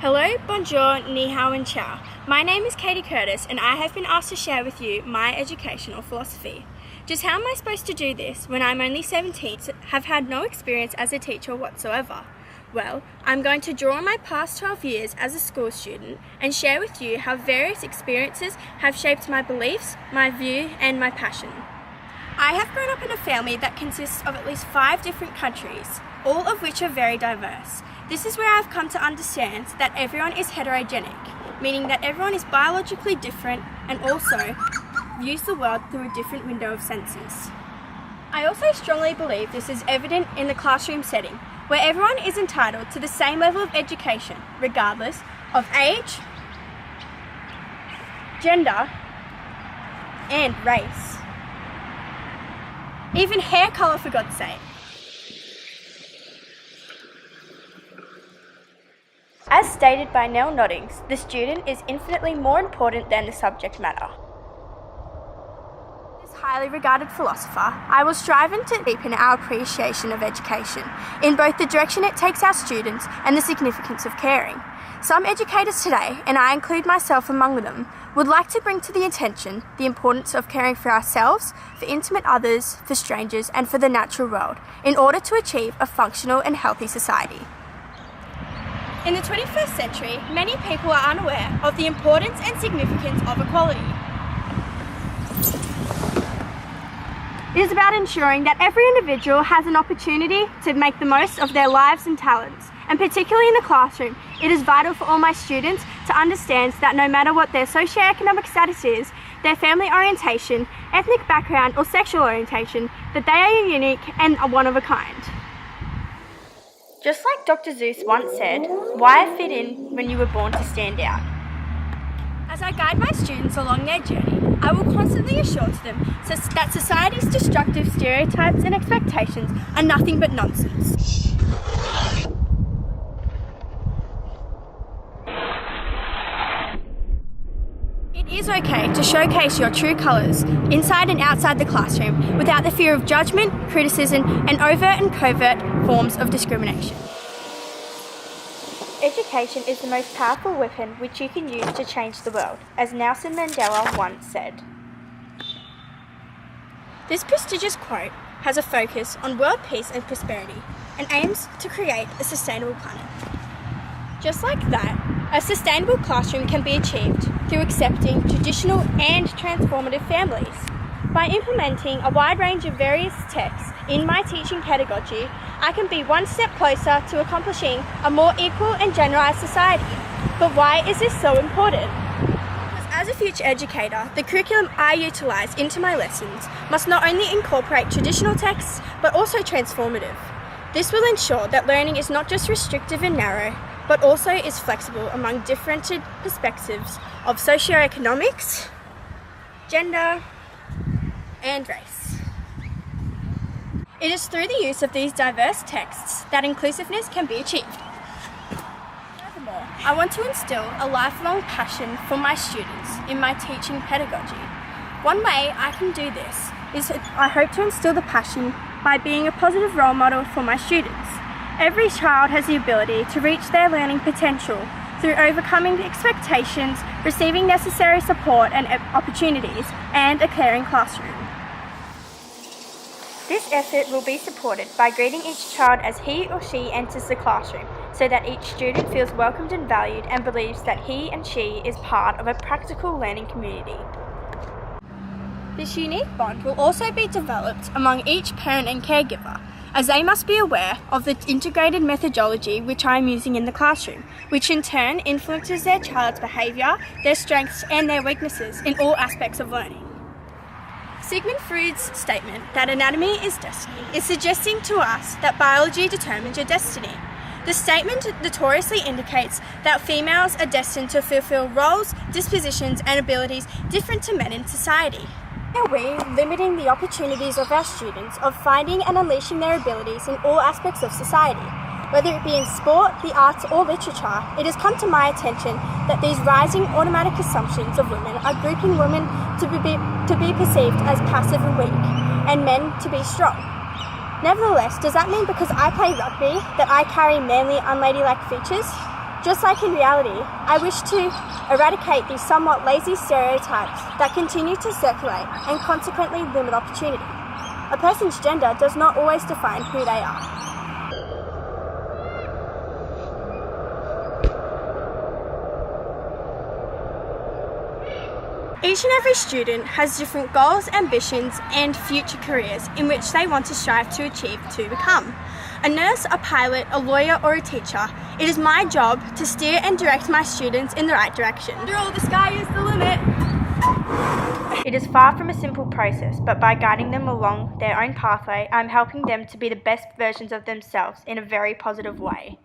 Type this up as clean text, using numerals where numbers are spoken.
Hello, bonjour, ni hao and ciao. My name is Katie Curtis and I have been asked to share with you my educational philosophy. Just how am I supposed to do this when I'm only 17, have had no experience as a teacher whatsoever? Well, I'm going to draw on my past 12 years as a school student and share with you how various experiences have shaped my beliefs, my view and my passion. I have grown up in a family that consists of at least 5 different countries, all of which are very diverse. This is where I've come to understand that everyone is heterogenic, meaning that everyone is biologically different and also views the world through a different window of senses. I also strongly believe this is evident in the classroom setting, where everyone is entitled to the same level of education, regardless of age, gender, and race. Even hair colour, for God's sake. As stated by Nell Noddings, the student is infinitely more important than the subject matter. This highly regarded philosopher, I will strive to deepen our appreciation of education, in both the direction it takes our students and the significance of caring. Some educators today, and I include myself among them, would like to bring to the attention the importance of caring for ourselves, for intimate others, for strangers, and for the natural world, in order to achieve a functional and healthy society. In the 21st century, many people are unaware of the importance and significance of equality. It is about ensuring that every individual has an opportunity to make the most of their lives and talents. And particularly in the classroom, it is vital for all my students to understand that no matter what their socioeconomic status is, their family orientation, ethnic background or sexual orientation, that they are unique and are one of a kind. Just like Dr. Seuss once said, why fit in when you were born to stand out? As I guide my students along their journey, I will constantly assure to them that society's destructive stereotypes and expectations are nothing but nonsense. It is okay to showcase your true colours inside and outside the classroom without the fear of judgment, criticism and overt and covert forms of discrimination. Education is the most powerful weapon which you can use to change the world, as Nelson Mandela once said. This prestigious quote has a focus on world peace and prosperity and aims to create a sustainable planet. Just like that, a sustainable classroom can be achieved through accepting traditional and transformative families. By implementing a wide range of various texts in my teaching pedagogy, I can be one step closer to accomplishing a more equal and generalised society. But why is this so important? Because as a future educator, the curriculum I utilise into my lessons must not only incorporate traditional texts, but also transformative. This will ensure that learning is not just restrictive and narrow, but also is flexible among different perspectives of socioeconomics, gender, and race. It is through the use of these diverse texts that inclusiveness can be achieved. Furthermore, I want to instill a lifelong passion for my students in my teaching pedagogy. One way I can do this is I hope to instill the passion by being a positive role model for my students. Every child has the ability to reach their learning potential through overcoming expectations, receiving necessary support and opportunities, and a caring classroom. This effort will be supported by greeting each child as he or she enters the classroom, so that each student feels welcomed and valued and believes that he and she is part of a practical learning community. This unique bond will also be developed among each parent and caregiver, as they must be aware of the integrated methodology which I am using in the classroom, which in turn influences their child's behaviour, their strengths and their weaknesses in all aspects of learning. Sigmund Freud's statement that anatomy is destiny is suggesting to us that biology determines your destiny. The statement notoriously indicates that females are destined to fulfil roles, dispositions and abilities different to men in society. Are we limiting the opportunities of our students of finding and unleashing their abilities in all aspects of society? Whether it be in sport, the arts or literature, it has come to my attention that these rising automatic assumptions of women are grouping women to be perceived as passive and weak, and men to be strong. Nevertheless, does that mean because I play rugby that I carry manly, unladylike features? Just like in reality, I wish to eradicate these somewhat lazy stereotypes that continue to circulate and consequently limit opportunity. A person's gender does not always define who they are. Each and every student has different goals, ambitions, and future careers in which they want to strive to achieve to become. A nurse, a pilot, a lawyer, or a teacher, it is my job to steer and direct my students in the right direction. After all, the sky is the limit. It is far from a simple process, but by guiding them along their own pathway, I'm helping them to be the best versions of themselves in a very positive way.